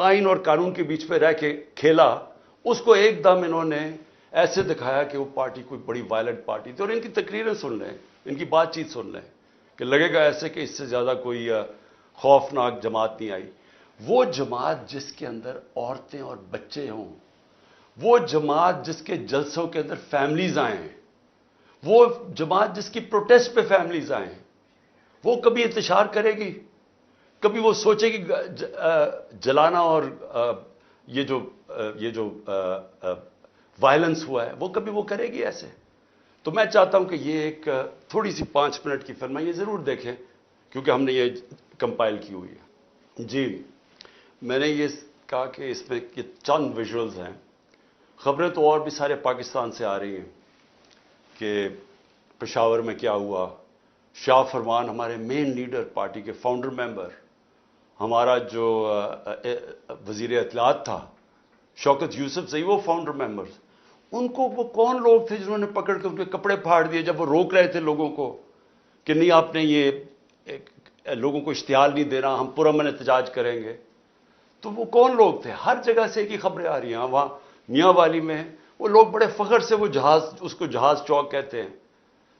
آئین اور قانون کے بیچ پہ رہ کے کھیلا، اس کو ایک دم انہوں نے ایسے دکھایا کہ وہ پارٹی کوئی بڑی وائلنٹ پارٹی تھی. اور ان کی تقریریں سن لیں، ان کی بات چیت سن لیں کہ لگے گا ایسے کہ اس سے زیادہ کوئی خوفناک جماعت نہیں آئی. وہ جماعت جس کے اندر عورتیں اور بچے ہوں، وہ جماعت جس کے جلسوں کے اندر فیملیز آئیں، وہ جماعت جس کی پروٹیسٹ پہ فیملیز آئیں، وہ کبھی انتشار کرے گی؟ کبھی وہ سوچے گی جلانا اور یہ جو وائلنس ہوا ہے وہ کبھی وہ کرے گی ایسے؟ تو میں چاہتا ہوں کہ یہ ایک تھوڑی سی 5 منٹ کی فلم ہے، یہ ضرور دیکھیں کیونکہ ہم نے یہ کمپائل کی ہوئی ہے. جی میں نے یہ کہا کہ اس میں یہ چند ویژولز ہیں. خبریں تو اور بھی سارے پاکستان سے آ رہی ہیں کہ پشاور میں کیا ہوا. شاہ فرمان ہمارے مین لیڈر، پارٹی کے فاؤنڈر ممبر، ہمارا جو وزیر اطلاعات تھا شوکت یوسف زئی، وہ فاؤنڈر ممبرز. ان کو وہ کون لوگ تھے جنہوں نے پکڑ کے ان کے کپڑے پھاڑ دیے جب وہ روک رہے تھے لوگوں کو کہ نہیں آپ نے یہ لوگوں کو اشتعال نہیں دینا، ہم پرامن احتجاج کریں گے. تو وہ کون لوگ تھے؟ ہر جگہ سے ایک ہی خبریں آ رہی ہیں. وہاں میاں والی میں وہ لوگ بڑے فخر سے وہ جہاز، اس کو جہاز چوک کہتے ہیں،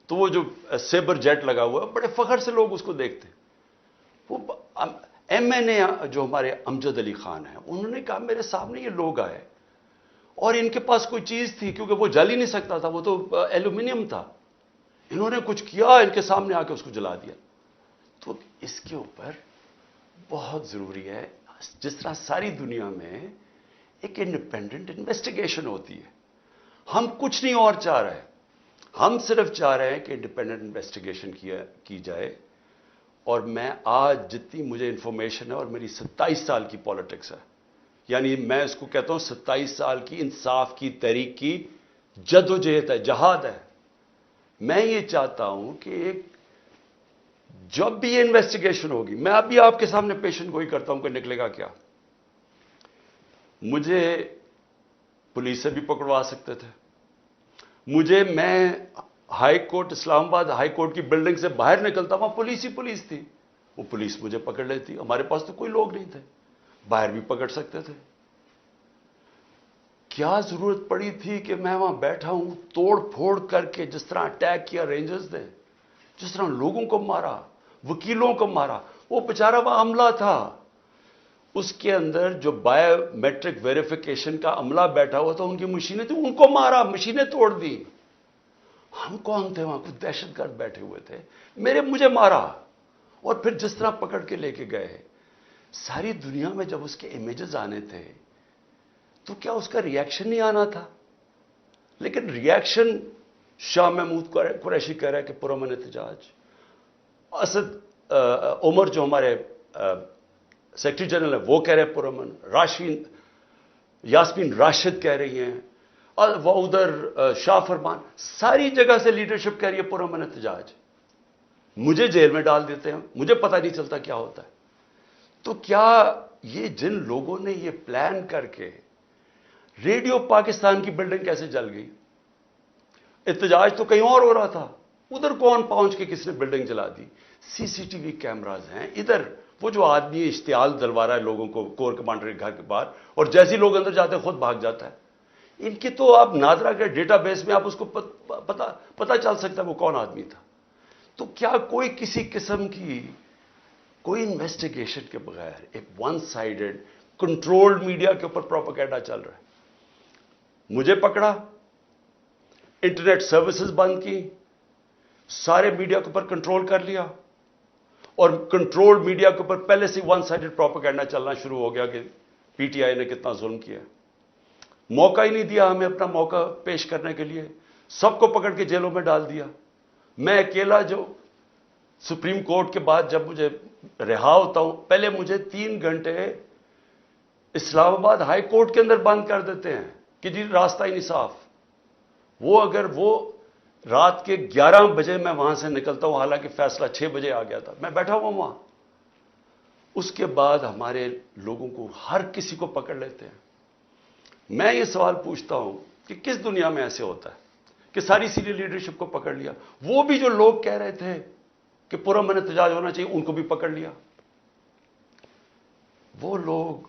تو وہ جو سیبر جیٹ لگا ہوا ہے بڑے فخر سے لوگ اس کو دیکھتے ہیں. وہ ایم این اے جو ہمارے امجد علی خان ہیں، انہوں نے کہا میرے سامنے یہ لوگ آئے اور ان کے پاس کوئی چیز تھی کیونکہ وہ جل ہی نہیں سکتا تھا، وہ تو ایلومینیم تھا. انہوں نے کچھ کیا، ان کے سامنے آ کے اس کو جلا دیا. تو اس کے اوپر بہت ضروری ہے، جس طرح ساری دنیا میں ایک انڈیپینڈنٹ انویسٹیگیشن ہوتی ہے. ہم کچھ نہیں اور چاہ رہے، ہم صرف چاہ رہے ہیں کہ انڈیپینڈنٹ انویسٹیگیشن کی جائے. اور میں آج جتنی مجھے انفارمیشن ہے، اور میری 27 سال کی پالیٹکس ہے، یعنی میں اس کو کہتا ہوں 27 سال کی انصاف کی تحریک کی جدوجہد ہے، جہاد ہے. میں یہ چاہتا ہوں کہ ایک جب بھی یہ انویسٹیگیشن ہوگی، میں ابھی آپ کے سامنے پیشن گوئی کرتا ہوں کہ نکلے گا کیا. مجھے پولیس سے بھی پکڑوا سکتے تھے، میں ہائی کورٹ، اسلام آباد ہائی کورٹ کی بلڈنگ سے باہر نکلتا، وہاں پولیس ہی پولیس تھی، وہ پولیس مجھے پکڑ لیتی. ہمارے پاس تو کوئی لوگ نہیں تھے، باہر بھی پکڑ سکتے تھے. کیا ضرورت پڑی تھی کہ میں وہاں بیٹھا ہوں، توڑ پھوڑ کر کے جس طرح اٹیک کیا رینجرز نے، جس طرح لوگوں کو مارا، وکیلوں کو مارا. وہ بیچارہ وہاں عملہ تھا، اس کے اندر جو بایو میٹرک ویریفیکیشن کا عملہ بیٹھا ہوا تھا، ان کی مشینیں تھیں، ان کو مارا، مشینیں توڑ دی. ہم کون تھے وہاں؟ کچھ دہشت گرد بیٹھے ہوئے تھے، مجھے مارا. اور پھر جس طرح پکڑ کے لے کے گئے، ساری دنیا میں جب اس کے امیجز آنے تھے تو کیا اس کا ری ایکشن نہیں آنا تھا؟ لیکن ری ایکشن شاہ محمود قریشی کہہ رہا ہے کہ پرامن احتجاج. اسد عمر جو ہمارے سیکرٹری جنرل ہے وہ کہہ رہے ہیں پرامن. یاسمین راشد کہہ رہی ہیں، اور وہ ادھر شاہ فرمان، ساری جگہ سے لیڈرشپ کہہ رہی ہے پرامن احتجاج. مجھے جیل میں ڈال دیتے ہیں، مجھے پتہ نہیں چلتا کیا ہوتا ہے. تو کیا یہ جن لوگوں نے یہ پلان کر کے، ریڈیو پاکستان کی بلڈنگ کیسے جل گئی؟ احتجاج تو کہیں اور ہو رہا تھا، ادھر کون پہنچ کے کس نے بلڈنگ جلا دی؟ سی سی ٹی وی کیمراز ہیں ادھر. وہ جو آدمی اشتعال دلوا رہا ہے لوگوں کو کور کمانڈر کے گھر کے باہر، اور جیسے لوگ اندر جاتے ہیں خود بھاگ جاتا ہے. ان کی تو آپ نادرا کے ڈیٹا بیس میں آپ اس کو پتہ چل سکتا ہے وہ کون آدمی تھا. تو کیا کوئی کسی قسم کی کوئی انویسٹیگیشن کے بغیر ایک ون سائیڈڈ کنٹرولڈ میڈیا کے اوپر پروپیگنڈا چل رہا ہے؟ مجھے پکڑا، انٹرنیٹ سروسز بند کی، سارے میڈیا کے اوپر کنٹرول کر لیا، اور کنٹرول میڈیا کے اوپر پہلے سے ون سائیڈڈ پروپیگنڈا چلنا شروع ہو گیا کہ پی ٹی آئی نے کتنا ظلم کیا. موقع ہی نہیں دیا ہمیں اپنا موقع پیش کرنے کے لیے، سب کو پکڑ کے جیلوں میں ڈال دیا. میں اکیلا جو سپریم کورٹ کے بعد جب مجھے رہا ہوتا ہوں، پہلے مجھے 3 گھنٹے اسلام آباد ہائی کورٹ کے اندر بند کر دیتے ہیں کہ جی راستہ ہی نہیں صاف. وہ اگر وہ رات کے 11 بجے میں وہاں سے نکلتا ہوں، حالانکہ فیصلہ 6 بجے آ گیا تھا، میں بیٹھا ہوا وہاں. اس کے بعد ہمارے لوگوں کو ہر کسی کو پکڑ لیتے ہیں. میں یہ سوال پوچھتا ہوں کہ کس دنیا میں ایسے ہوتا ہے کہ ساری سینئر لیڈرشپ کو پکڑ لیا؟ وہ بھی جو لوگ کہہ رہے تھے کہ پرامن احتجاج ہونا چاہیے، ان کو بھی پکڑ لیا. وہ لوگ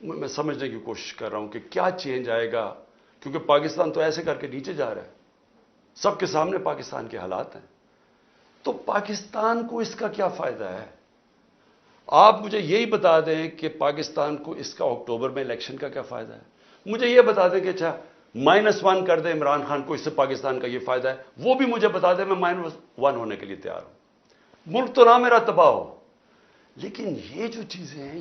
میں سمجھنے کی کوشش کر رہا ہوں کہ کیا چینج آئے گا، کیونکہ پاکستان تو ایسے کر کے نیچے جا رہا ہے، سب کے سامنے پاکستان کے حالات ہیں. تو پاکستان کو اس کا کیا فائدہ ہے؟ آپ مجھے یہی بتا دیں کہ پاکستان کو اس کا اکتوبر میں الیکشن کا کیا فائدہ ہے. مجھے یہ بتا دیں کہ اچھا -1 کر دیں عمران خان کو، اس سے پاکستان کا یہ فائدہ ہے، وہ بھی مجھے بتا دیں، میں -1 ہونے کے لیے تیار ہوں. ملک تو نہ میرا تباہ ہو، لیکن یہ جو چیزیں ہیں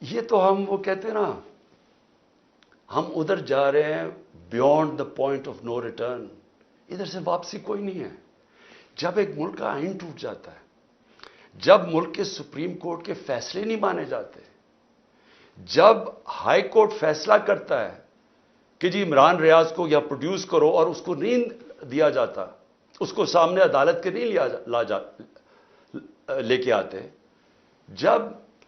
یہ تو ہم وہ کہتے ہیں نا، ہم ادھر جا رہے ہیں beyond the point of no return. ادھر سے واپسی کوئی نہیں ہے. جب ایک ملک کا آئین ٹوٹ جاتا ہے، جب ملک کے سپریم کورٹ کے فیصلے نہیں مانے جاتے، جب ہائی کورٹ فیصلہ کرتا ہے کہ جی عمران ریاض کو یا پروڈیوس کرو اور اس کو نہیں دیا جاتا، اس کو سامنے عدالت کے نہیں لے کے آتے، جب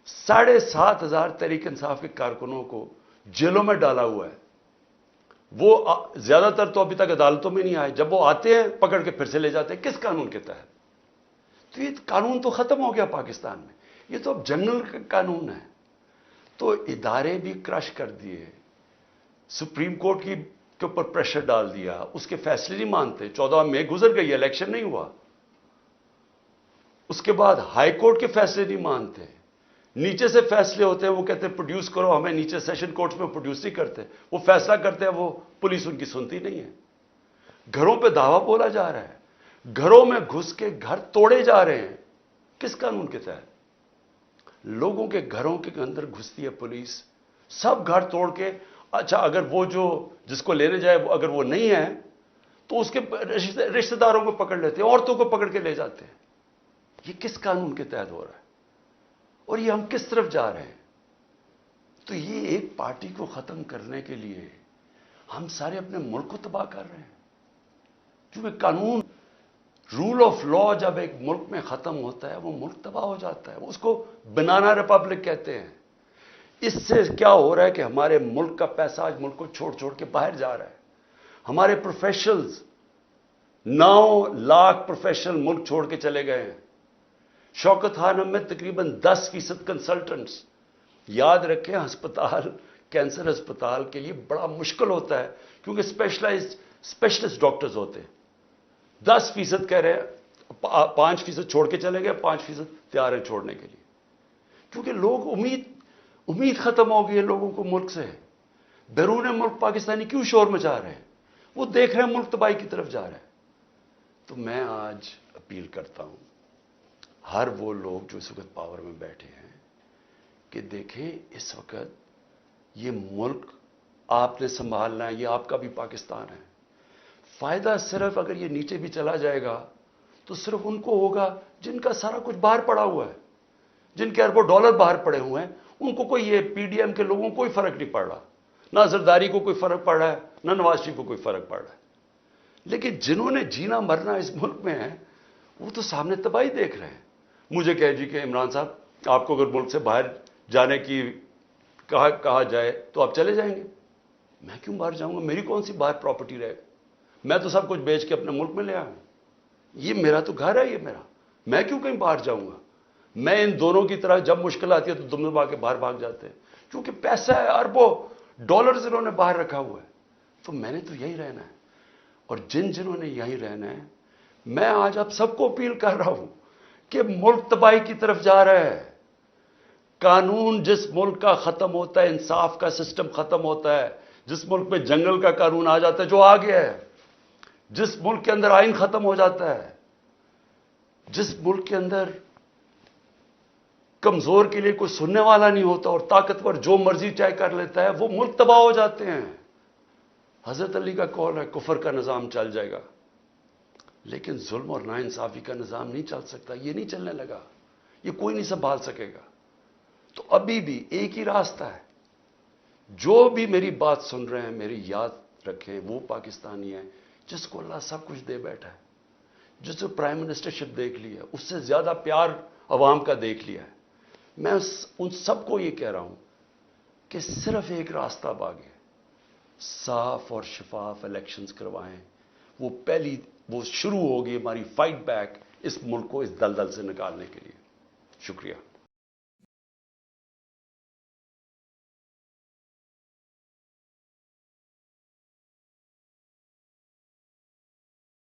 7,500 تحریک انصاف کے کارکنوں کو جیلوں میں ڈالا ہوا ہے، وہ زیادہ تر تو ابھی تک عدالتوں میں نہیں آئے، جب وہ آتے ہیں پکڑ کے پھر سے لے جاتے ہیں. کس قانون کے تحت؟ تو یہ قانون تو ختم ہو گیا پاکستان میں، یہ تو اب جنگل کا قانون ہے. تو ادارے بھی کرش کر دیے، سپریم کورٹ کے اوپر پریشر ڈال دیا، اس کے فیصلے نہیں مانتے. 14 مئی گزر گئی، الیکشن نہیں ہوا. اس کے بعد ہائی کورٹ کے فیصلے نہیں مانتے، نیچے سے فیصلے ہوتے ہیں، وہ کہتے ہیں پروڈیوس کرو، ہمیں نیچے سیشن کورٹس میں پروڈیوس نہیں کرتے، وہ فیصلہ کرتے ہیں، وہ پولیس ان کی سنتی نہیں ہے. گھروں پہ دعویٰ بولا جا رہا ہے، گھروں میں گھس کے گھر توڑے جا رہے ہیں. کس قانون کے تحت؟ لوگوں کے گھروں کے اندر گھستی ہے پولیس، سب گھر توڑ کے. اچھا اگر وہ جس کو لینے جائے اگر وہ نہیں ہے تو اس کے رشتہ داروں کو پکڑ لیتے ہیں، عورتوں کو پکڑ کے لے جاتے ہیں. یہ کس قانون کے تحت ہو رہا ہے اور یہ ہم کس طرف جا رہے ہیں؟ تو یہ ایک پارٹی کو ختم کرنے کے لیے ہم سارے اپنے ملک کو تباہ کر رہے ہیں. کیونکہ قانون، رول آف لا جب ایک ملک میں ختم ہوتا ہے وہ ملک تباہ ہو جاتا ہے. اس کو بنانا ریپبلک کہتے ہیں. اس سے کیا ہو رہا ہے کہ ہمارے ملک کا پیسہ آج ملک کو چھوڑ چھوڑ کے باہر جا رہا ہے. ہمارے پروفیشنلز 9 لاکھ پروفیشنل ملک چھوڑ کے چلے گئے ہیں. شوکت خانم میں تقریباً 10% کنسلٹنٹس. یاد رکھیں ہسپتال، کینسر ہسپتال کے لیے بڑا مشکل ہوتا ہے کیونکہ اسپیشلسٹ ڈاکٹرز ہوتے ہیں. 10% کہہ رہے ہیں، 5% چھوڑ کے چلے گئے، 5% تیار ہیں چھوڑنے کے لیے. کیونکہ لوگ امید ختم ہو گئی ہے لوگوں کو ملک سے. بیرون ملک پاکستانی کیوں شور مچا رہے ہیں؟ وہ دیکھ رہے ہیں ملک تباہی کی طرف جا رہے ہیں. تو میں آج اپیل کرتا ہوں ہر وہ لوگ جو اس وقت پاور میں بیٹھے ہیں کہ دیکھیں اس وقت یہ ملک آپ نے سنبھالنا ہے، یہ آپ کا بھی پاکستان ہے. فائدہ صرف اگر یہ نیچے بھی چلا جائے گا تو صرف ان کو ہوگا جن کا سارا کچھ باہر پڑا ہوا ہے، جن کے اربوں ڈالر باہر پڑے ہوئے ہیں. ان کو کوئی، یہ پی ڈی ایم کے لوگوں کو کوئی فرق نہیں پڑ رہا، نہ زرداری کو کوئی فرق پڑ رہا ہے، نہ نواز شریف کو کوئی فرق پڑ رہا ہے. لیکن جنہوں نے جینا مرنا اس ملک میں ہے وہ تو سامنے تباہی دیکھ رہے ہیں. مجھے کہہ جی کہ عمران صاحب آپ کو اگر ملک سے باہر جانے کی کہا جائے تو آپ چلے جائیں گے. میں کیوں باہر جاؤں گا؟ میری کون سی باہر پراپرٹی رہے گا؟ میں تو سب کچھ بیچ کے اپنے ملک میں لے آیا ہوں. یہ میرا تو گھر ہے، یہ میرا، میں کیوں کہیں باہر جاؤں گا؟ میں ان دونوں کی طرح جب مشکل آتی ہے تو دم دبا کے باہر بھاگ جاتے ہیں کیونکہ پیسہ ہے، اربوں ڈالرز انہوں نے باہر رکھا ہوا ہے. تو میں نے تو یہی رہنا ہے. اور جنہوں نے یہی رہنا ہے، میں آج آپ سب کو اپیل کر رہا ہوں کہ ملک تباہی کی طرف جا رہا ہے. قانون جس ملک کا ختم ہوتا ہے، انصاف کا سسٹم ختم ہوتا ہے، جس ملک میں جنگل کا قانون آ جاتا ہے جو آ گیا ہے، جس ملک کے اندر آئین ختم ہو جاتا ہے، جس ملک کے اندر کمزور کے لیے کوئی سننے والا نہیں ہوتا اور طاقتور جو مرضی چاہے کر لیتا ہے، وہ ملک تباہ ہو جاتے ہیں. حضرت علی کا قول ہے کفر کا نظام چل جائے گا لیکن ظلم اور ناانصافی کا نظام نہیں چل سکتا. یہ نہیں چلنے لگا، یہ کوئی نہیں سنبھال سکے گا. تو ابھی بھی ایک ہی راستہ ہے. جو بھی میری بات سن رہے ہیں میری یاد رکھیں، وہ پاکستانی ہے جس کو اللہ سب کچھ دے بیٹھا ہے، جس کو پرائم منسٹرشپ دیکھ لی ہے، اس سے زیادہ پیار عوام کا دیکھ لیا ہے. میں ان سب کو یہ کہہ رہا ہوں کہ صرف ایک راستہ باغے، صاف اور شفاف الیکشنز کروائیں. وہ شروع ہوگی ہماری فائٹ بیک اس ملک کو اس دلدل سے نکالنے کے لیے. شکریہ.